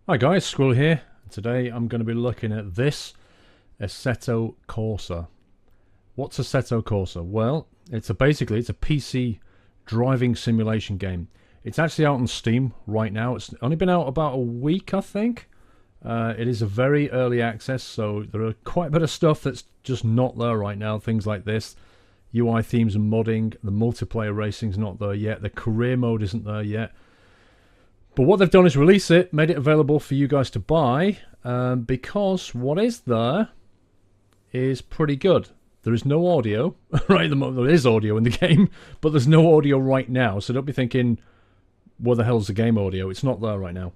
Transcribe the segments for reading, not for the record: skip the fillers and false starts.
Hi guys, Squirrel here. Today I'm going to be looking at this Assetto Corsa. What's Assetto Corsa? Well, basically it's a PC driving simulation game. It's actually out on Steam right now. It's only been out about a week, I think. It is a very early access, so there are quite a bit of stuff that's just not there right now. Things like this, UI themes and modding. The multiplayer racing's not there yet. The career mode isn't there yet. But what they've done is release it, made it available for you guys to buy, because what is there is pretty good. There is no audio, right at the moment. There is audio in the game, but there's no audio right now. So don't be thinking, where the hell's the game audio? It's not there right now.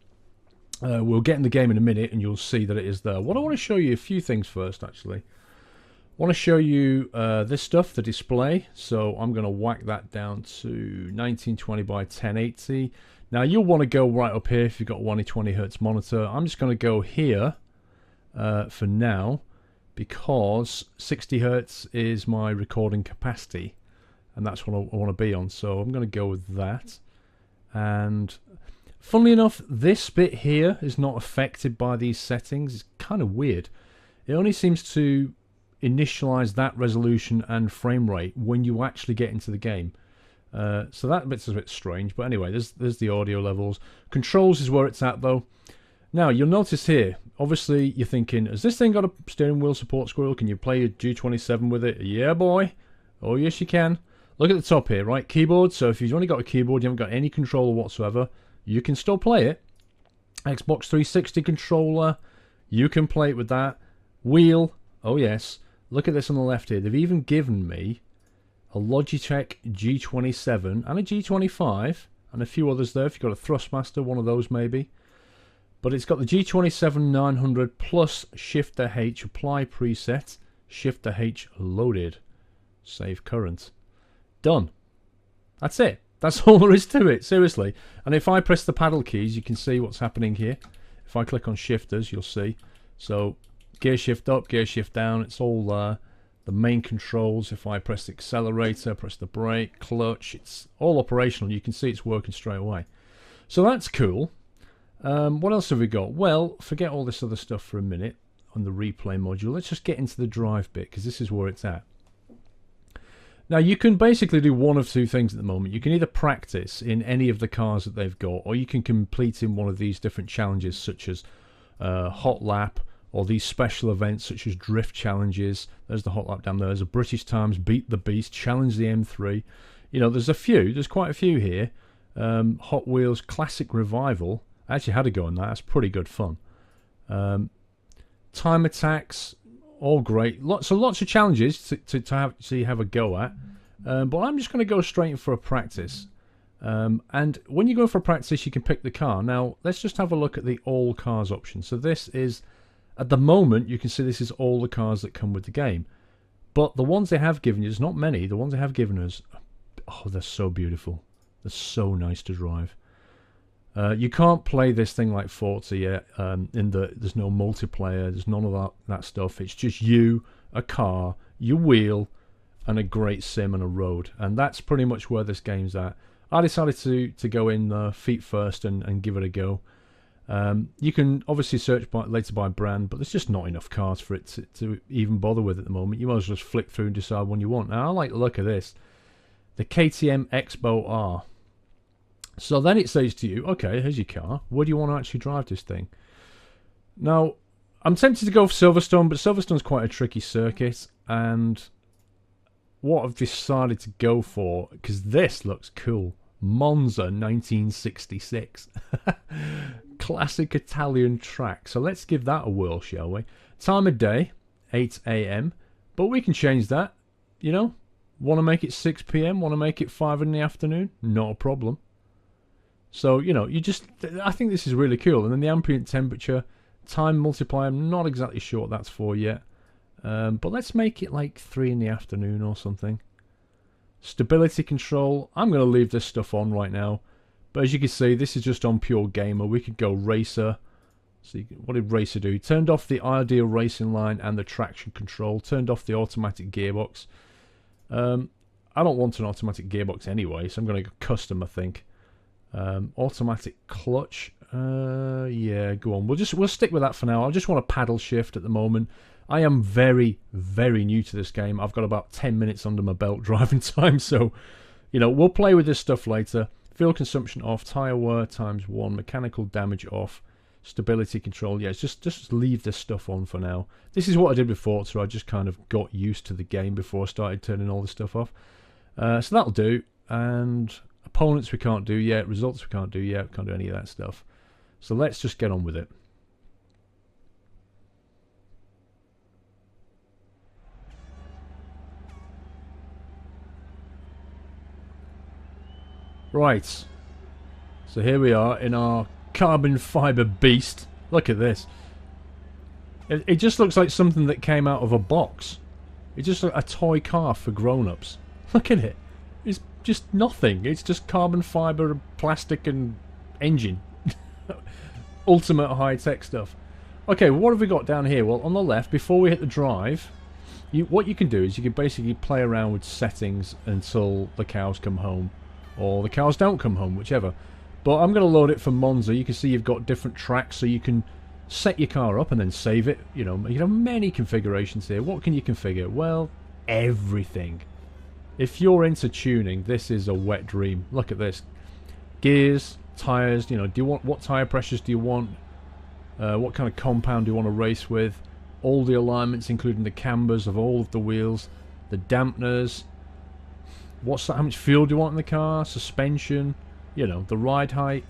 We'll get in the game in a minute and you'll see that it is there. What I want to show you, a few things first actually. I want to show you this stuff, the display. So I'm going to whack that down to 1920 by 1080. Now you'll want to go right up here if you've got a 120Hz monitor. I'm just going to go here for now because 60Hz is my recording capacity and that's what I want to be on. So I'm going to go with that. And funnily enough, this bit here is not affected by these settings. It's kind of weird. It only seems to initialize that resolution and frame rate when you actually get into the game. So that bit's a bit strange, but anyway, there's the audio levels. Controls is where it's at though. Now you'll notice here, obviously you're thinking, has this thing got a steering wheel support, Squirrel? Can you play your G27 with it? Yeah, boy. Oh yes, you can. Look at the top here, right? Keyboard. So if you've only got a keyboard, you haven't got any controller whatsoever, you can still play it. Xbox 360 controller, you can play it with that. Wheel. Oh yes. Look at this on the left here. They've even given me a Logitech G27 and a G25 and a few others there if you've got a Thrustmaster, one of those maybe. But it's got the G27 900 plus Shifter H apply preset, Shifter H loaded, save current. Done. That's it. That's all there is to it, seriously. And if I press the paddle keys, you can see what's happening here. If I click on shifters, you'll see. So gear shift up, gear shift down, it's all there. The main controls, if I press the accelerator, press the brake, clutch, it's all operational. You can see it's working straight away. So that's cool. What else have we got? Well, forget all this other stuff for a minute on the replay module. Let's just get into the drive bit because this is where it's at. Now you can basically do one of two things at the moment. You can either practice in any of the cars that they've got, or you can complete in one of these different challenges such as Hot Lap, or these special events such as drift challenges. There's the Hot Lap down there. There's a British Times Beat the Beast, Challenge the M3. You know, there's quite a few here. Hot Wheels Classic Revival. I actually had a go on that. That's pretty good fun. Time Attacks, all great. Lots of challenges to have a go at. But I'm just going to go straight in for a practice. And when you go for a practice, you can pick the car. Now, let's just have a look at the all cars option. So this is, at the moment, you can see this is all the cars that come with the game. But the ones they have given you, there's not many. The ones they have given us, oh, they're so beautiful. They're so nice to drive. You can't play this thing like Forza yet. There's no multiplayer. There's none of that stuff. It's just you, a car, your wheel, and a great sim and a road. And that's pretty much where this game's at. I decided to go in feet first and give it a go. You can obviously search later by brand, but there's just not enough cars for it to even bother with at the moment. You might as well just flick through and decide one you want. Now, I like the look of this. The KTM Expo R. So then it says to you, okay, here's your car. Where do you want to actually drive this thing? Now, I'm tempted to go for Silverstone, but Silverstone's quite a tricky circuit. And what I've decided to go for, because this looks cool, Monza 1966. Classic Italian track. So let's give that a whirl, shall we? Time of day, 8 a.m. But we can change that, you know. Want to make it 6 p.m.? Want to make it 5 in the afternoon? Not a problem. So, you know, I think this is really cool. And then the ambient temperature, time multiplier, I'm not exactly sure what that's for yet. But let's make it like 3 in the afternoon or something. Stability control, I'm going to leave this stuff on right now. But as you can see, this is just on pure gamer. We could go racer. See, what did racer do? Turned off the ideal racing line and the traction control. Turned off the automatic gearbox. I don't want an automatic gearbox anyway, so I'm going to go custom, I think. Automatic clutch. Yeah, go on. We'll stick with that for now. I just want to paddle shift at the moment. I am very, very new to this game. I've got about 10 minutes under my belt driving time, so, you know, we'll play with this stuff later. Fuel consumption off, tyre wear ×1, mechanical damage off, stability control. Yeah, just leave this stuff on for now. This is what I did before, so I just kind of got used to the game before I started turning all this stuff off. So that'll do. And opponents we can't do yet, results we can't do yet, can't do any of that stuff. So let's just get on with it. Right, so here we are in our carbon fibre beast. Look at this. It just looks like something that came out of a box. It's just like a toy car for grown-ups. Look at it. It's just nothing. It's just carbon fibre, plastic and engine. Ultimate high-tech stuff. Okay, what have we got down here? Well, on the left, before we hit the drive, what you can do is you can basically play around with settings until the cows come home. Or the cows don't come home, whichever. But I'm going to load it for Monza. You can see you've got different tracks, so you can set your car up and then save it. You know, many configurations here. What can you configure? Well, everything. If you're into tuning, this is a wet dream. Look at this. Gears, tyres, you know, what tyre pressures do you want? What kind of compound do you want to race with? All the alignments, including the cambers of all of the wheels, the dampeners. How much fuel do you want in the car? Suspension, you know, the ride height.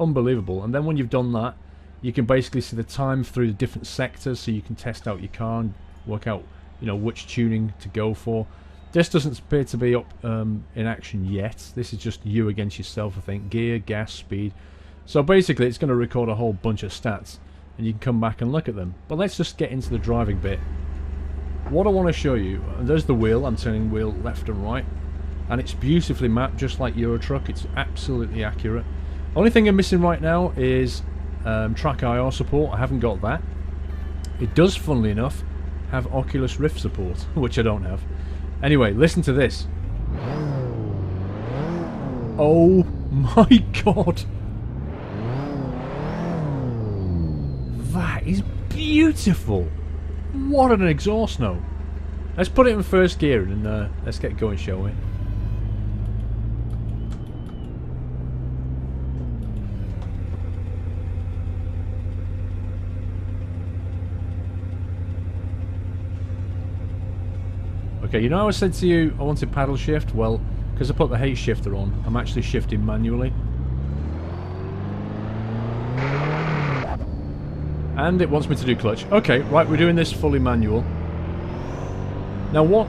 Unbelievable. And then when you've done that, you can basically see the time through the different sectors, so you can test out your car and work out, you know, which tuning to go for. This doesn't appear to be up in action yet. This is just you against yourself, I think. Gear, gas, speed. So basically it's going to record a whole bunch of stats, and you can come back and look at them. But let's just get into the driving bit. What I want to show you, there's the wheel. I'm turning wheel left and right. And it's beautifully mapped, just like Euro Truck. It's absolutely accurate. Only thing I'm missing right now is track IR support. I haven't got that. It does, funnily enough, have Oculus Rift support, which I don't have. Anyway, listen to this. Oh my god! That is beautiful! What an exhaust note! Let's put it in first gear and let's get going, shall we? Okay, you know how I said to you I wanted paddle shift? Well, because I put the H shifter on, I'm actually shifting manually. And it wants me to do clutch. Okay, right, we're doing this fully manual. Now what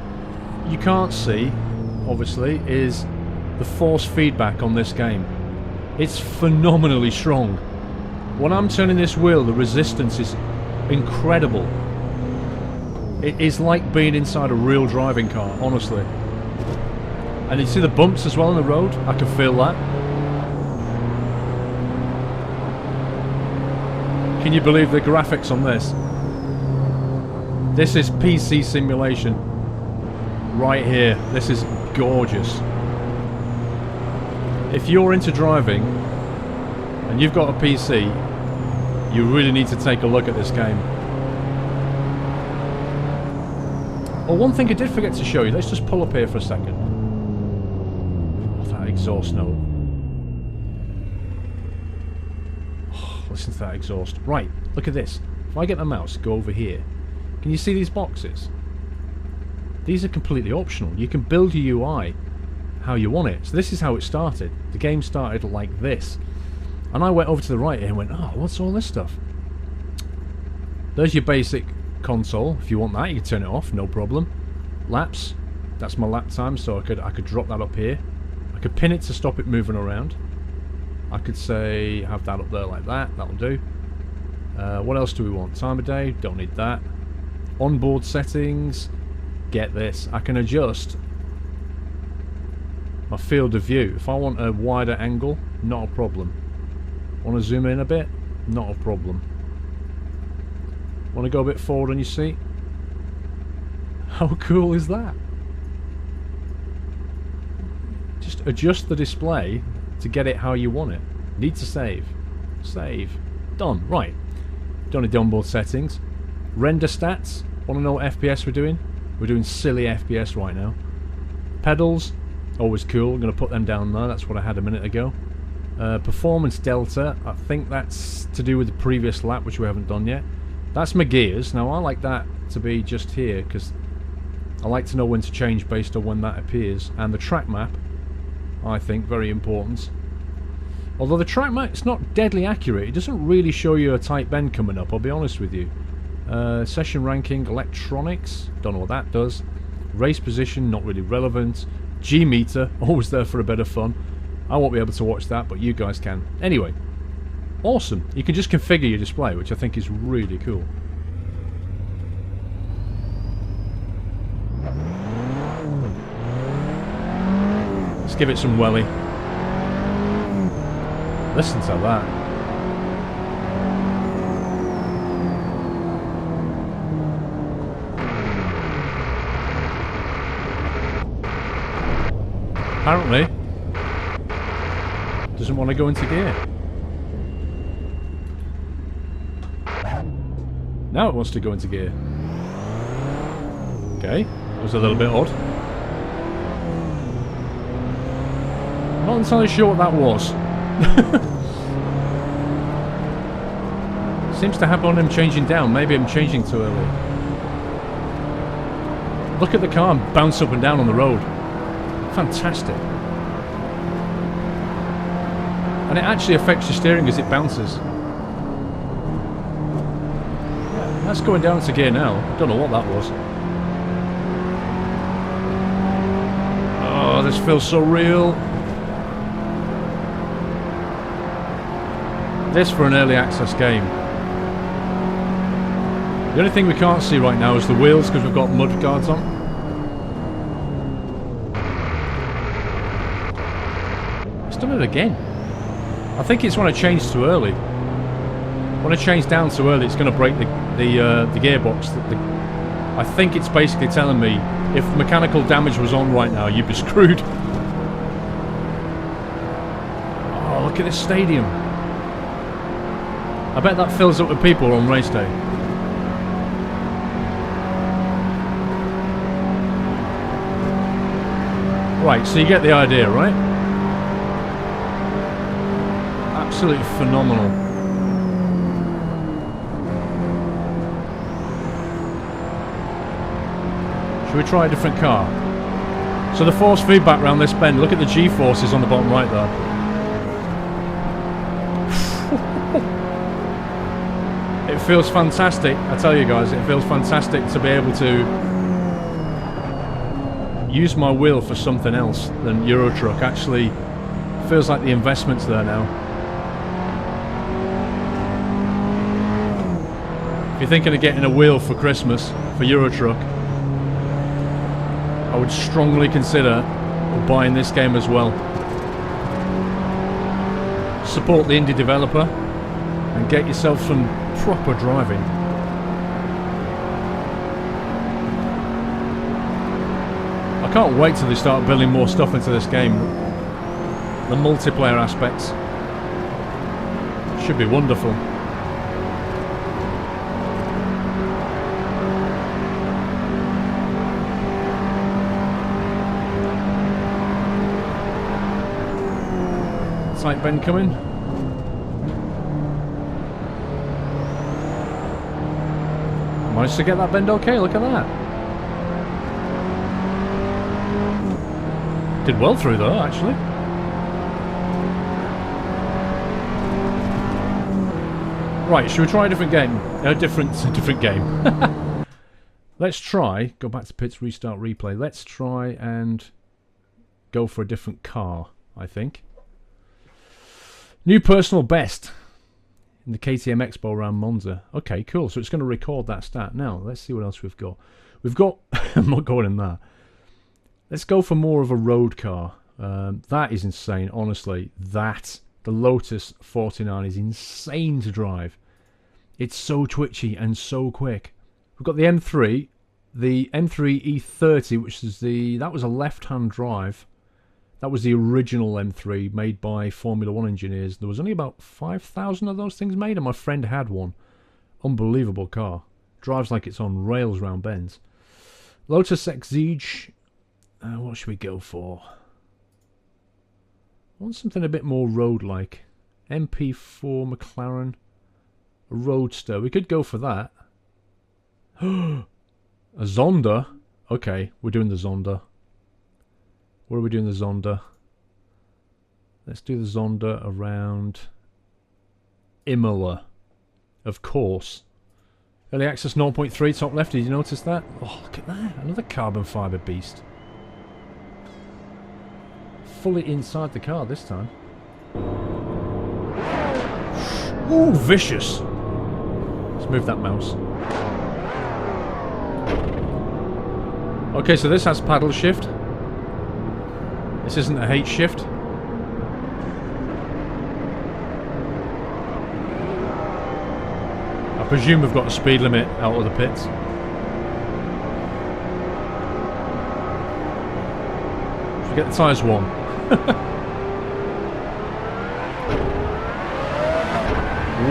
you can't see, obviously, is the force feedback on this game. It's phenomenally strong. When I'm turning this wheel, the resistance is incredible. It is like being inside a real driving car, honestly. And you see the bumps as well on the road? I can feel that. Can you believe the graphics on this? This is PC simulation. Right here. This is gorgeous. If you're into driving and you've got a PC, you really need to take a look at this game. Well, one thing I did forget to show you. Let's just pull up here for a second. Oh, that exhaust note. Oh, listen to that exhaust. Right, look at this. If I get my mouse, go over here. Can you see these boxes? These are completely optional. You can build your UI how you want it. So this is how it started. The game started like this. And I went over to the right here and went, oh, what's all this stuff? There's your basic console. If you want that, you can turn it off, no problem. Laps, that's my lap time, so I could drop that up here. I could pin it to stop it moving around. I could say have that up there like that. That'll do. What else do we want? Time of day, don't need that. Onboard settings, get this. I can adjust my field of view. If I want a wider angle, not a problem. Want to zoom in a bit? Not a problem. Want to go a bit forward on your seat? How cool is that? Just adjust the display to get it how you want it. Need to save. Save. Done. Right. Done the onboard settings. Render stats. Want to know what FPS we're doing? We're doing silly FPS right now. Pedals. Always cool. I'm going to put them down there. That's what I had a minute ago. Performance delta. I think that's to do with the previous lap, which we haven't done yet. That's my gears. Now, I like that to be just here, because I like to know when to change based on when that appears. And the track map, I think, very important. Although the track map, it's not deadly accurate. It doesn't really show you a tight bend coming up, I'll be honest with you. Session ranking, electronics, don't know what that does. Race position, not really relevant. G-meter, always there for a bit of fun. I won't be able to watch that, but you guys can. Anyway, awesome. You can just configure your display, which I think is really cool. Let's give it some welly. Listen to that. Apparently, doesn't want to go into gear. Now it wants to go into gear. Okay, that was a little bit odd. Not entirely sure what that was. Seems to happen on him changing down. Maybe I'm changing too early. Look at the car bounce up and down on the road. Fantastic. And it actually affects your steering as it bounces. Yeah, that's going down to gear now. I don't know what that was. Oh, this feels so real. This for an early access game. The only thing we can't see right now is the wheels because we've got mud guards on. It's done it again. I think it's when I change too early. When I change down too early, it's going to break the gearbox. I think it's basically telling me if mechanical damage was on right now, you'd be screwed. Oh, look at this stadium. I bet that fills up with people on race day. Right, so you get the idea, right? Absolutely phenomenal. Should we try a different car? So the force feedback around this bend, look at the G-forces on the bottom right there. It feels fantastic, I tell you guys, it feels fantastic to be able to use my wheel for something else than Euro Truck. Actually, feels like the investment's there now. If you're thinking of getting a wheel for Christmas for Euro Truck, I would strongly consider buying this game as well. Support the indie developer and get yourself some proper driving. I can't wait till they start building more stuff into this game. The multiplayer aspects should be wonderful. Tight bend coming. Managed to get that bend okay, look at that. Did well through though, actually. Right, should we try a different game? A different game. Let's try, go back to pits, restart, replay. Let's try and go for a different car, I think. New personal best in the KTM Expo around Monza. Okay, cool. So it's going to record that stat. Now, let's see what else we've got. We've got... I'm not going in there. Let's go for more of a road car. That is insane, honestly. The Lotus 49 is insane to drive. It's so twitchy and so quick. We've got the M3 E30, which is that was a left-hand drive. That was the original M3 made by Formula 1 engineers. There was only about 5,000 of those things made, and my friend had one. Unbelievable car. Drives like it's on rails round bends. Lotus Exige. What should we go for? I want something a bit more road-like. MP4 McLaren. A Roadster. We could go for that. A Zonda. Okay, we're doing the Zonda. What are we doing the Zonda? Let's do the Zonda around Imola. Of course. Early access 0.3 top left. Did you notice that? Oh, look at that. Another carbon fibre beast. Fully inside the car this time. Ooh, vicious. Let's move that mouse. Okay, so this has paddle shift. This isn't a H shift. I presume we've got a speed limit out of the pits. Should we get the tyres warm?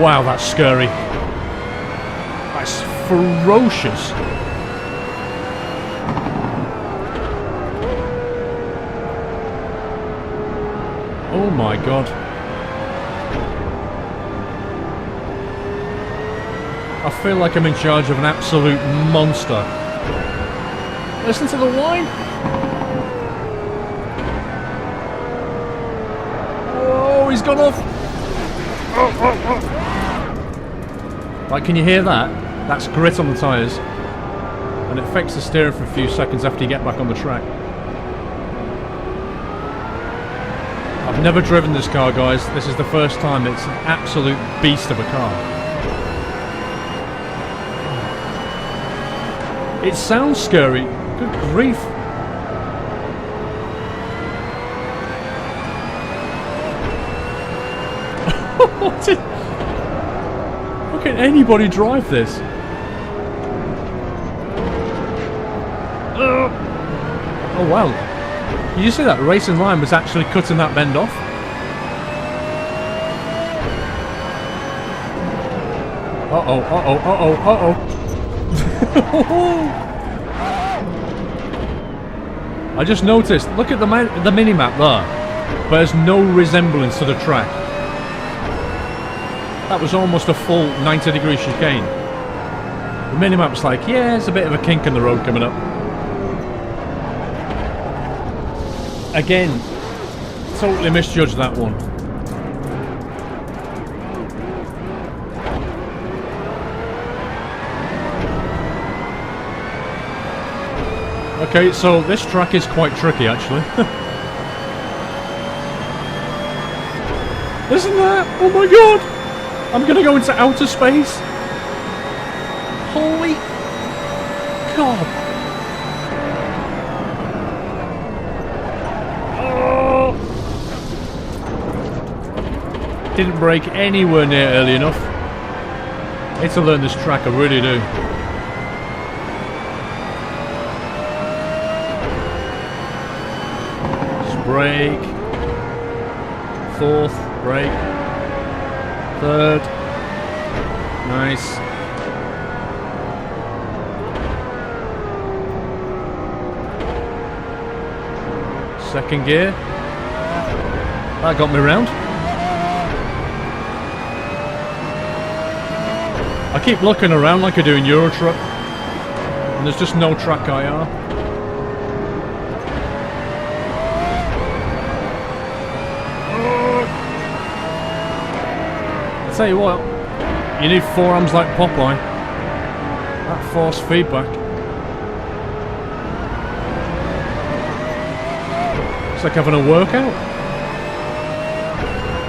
Wow, that's scary. That's ferocious. Oh my god. I feel like I'm in charge of an absolute monster. Listen to the whine. Oh, he's gone off. Like, can you hear that? That's grit on the tyres. And it affects the steering for a few seconds after you get back on the track. I've never driven this car, guys. This is the first time. It's an absolute beast of a car. It sounds scary. Good grief. How can anybody drive this? Oh wow. Did you see that? Racing Line was actually cutting that bend off. Uh-oh, uh-oh, uh-oh, uh-oh. I just noticed, look at the mini-map there. Bears no resemblance to the track. That was almost a full 90-degree chicane. The mini-map's like, yeah, there's a bit of a kink in the road coming up. Again, totally misjudged that one. Okay, so this track is quite tricky actually. Listen to that! Oh my god! I'm gonna go into outer space! Holy god! Didn't brake anywhere near early enough. I need to learn this track, I really do. Just brake. Fourth, brake. Third. Nice. Second gear. That got me round. I keep looking around like I do in Euro Truck, and there's just no track IR. I tell you what, you need forearms like Popeye. That force feedback. It's like having a workout.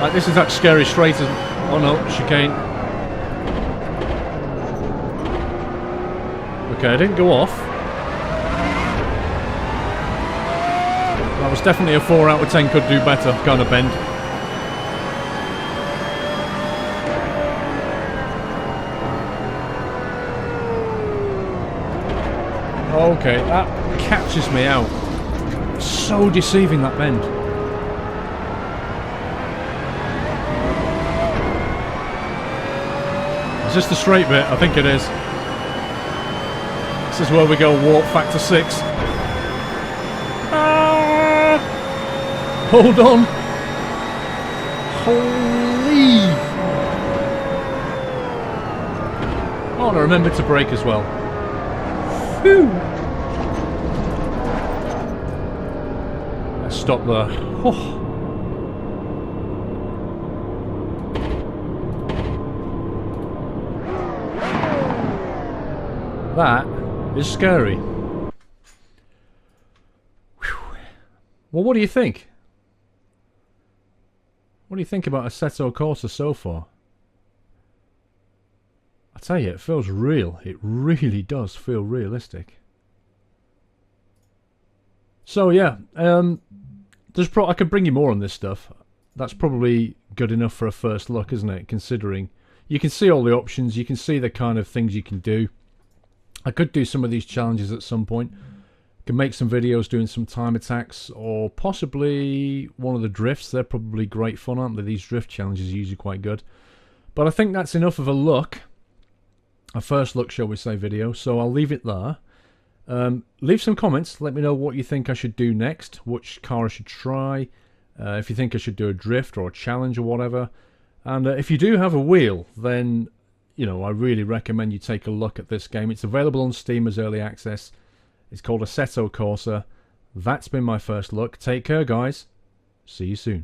Like, this is that scary straight as... Oh no, chicane. Okay, I didn't go off. That was definitely a 4 out of 10 could do better kind of bend. Okay, that catches me out. So deceiving, that bend. Is this the straight bit? I think it is. This is where we go warp factor 6. Ah! Hold on. Holy! Oh, and I remembered to brake as well. Phew! Let's stop there. Oh. That is scary. Whew. Well, what do you think? What do you think about Assetto Corsa so far? I tell you, it feels real. It really does feel realistic. So yeah, I could bring you more on this stuff. That's probably good enough for a first look, isn't it? Considering you can see all the options, you can see the kind of things you can do. I could do some of these challenges at some point. Could make some videos doing some time attacks, or possibly one of the drifts. They're probably great fun, aren't they? These drift challenges are usually quite good. But I think that's enough of a look. A first look, shall we say, video. So I'll leave it there. Leave some comments. Let me know what you think I should do next. Which car I should try. If you think I should do a drift or a challenge or whatever. And if you do have a wheel, then you know, I really recommend you take a look at this game. It's available on Steam as early access. It's called Assetto Corsa. That's been my first look. Take care, guys. See you soon.